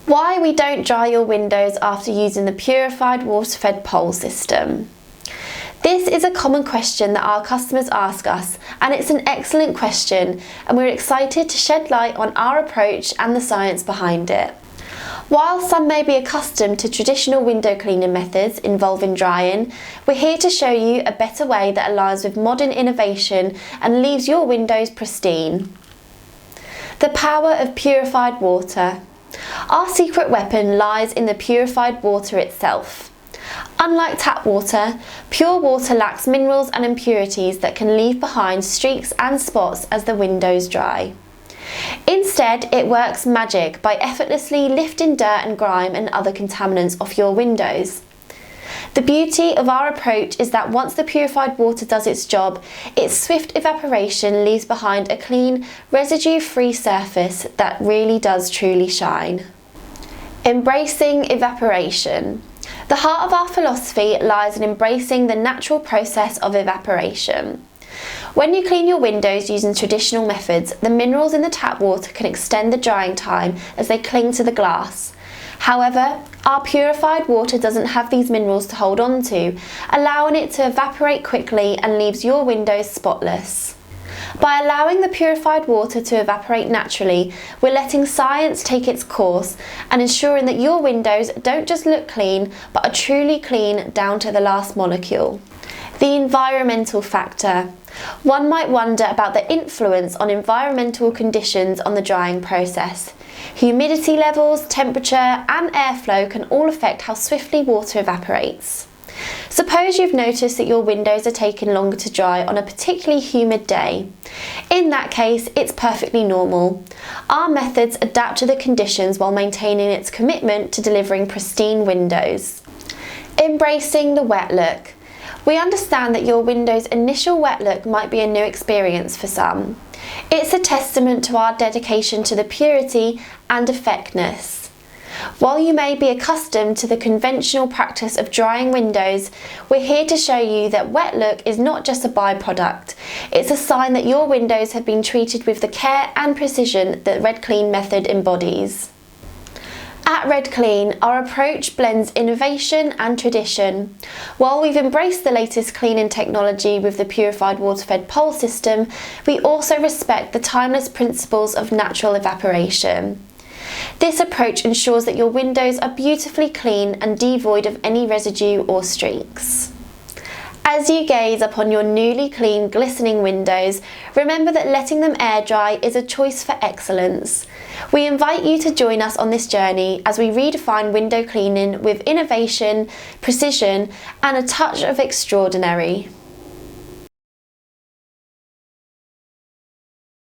Why we don't dry your windows after using the purified water-fed pole system. This is a common question that our customers ask us, and it's an excellent question, and we're excited to shed light on our approach and the science behind it. While some may be accustomed to traditional window cleaning methods involving drying, we're here to show you a better way that aligns with modern innovation and leaves your windows pristine. The power of purified water. Our secret weapon lies in the purified water itself. Unlike tap water, pure water lacks minerals and impurities that can leave behind streaks and spots as the windows dry. Instead, it works magic by effortlessly lifting dirt and grime and other contaminants off your windows. The beauty of our approach is that once the purified water does its job, its swift evaporation leaves behind a clean, residue-free surface that really does truly shine. Embracing evaporation. The heart of our philosophy lies in embracing the natural process of evaporation. When you clean your windows using traditional methods, the minerals in the tap water can extend the drying time as they cling to the glass. However, our purified water doesn't have these minerals to hold on to, allowing it to evaporate quickly and leaves your windows spotless. By allowing the purified water to evaporate naturally, we're letting science take its course and ensuring that your windows don't just look clean, but are truly clean down to the last molecule. The environmental factor. One might wonder about the influence on environmental conditions on the drying process. Humidity levels, temperature and airflow can all affect how swiftly water evaporates. Suppose you've noticed that your windows are taking longer to dry on a particularly humid day. In that case, it's perfectly normal. Our methods adapt to the conditions while maintaining its commitment to delivering pristine windows. Embracing the wet look. We understand that your window's initial wet look might be a new experience for some. It's a testament to our dedication to the purity and effectiveness. While you may be accustomed to the conventional practice of drying windows, we're here to show you that wet look is not just a byproduct. It's a sign that your windows have been treated with the care and precision that RedClean method embodies. At RedClean, our approach blends innovation and tradition. While we've embraced the latest cleaning technology with the purified water-fed pole system, we also respect the timeless principles of natural evaporation. This approach ensures that your windows are beautifully clean and devoid of any residue or streaks. As you gaze upon your newly clean, glistening windows, remember that letting them air dry is a choice for excellence. We invite you to join us on this journey as we redefine window cleaning with innovation, precision, and a touch of extraordinary.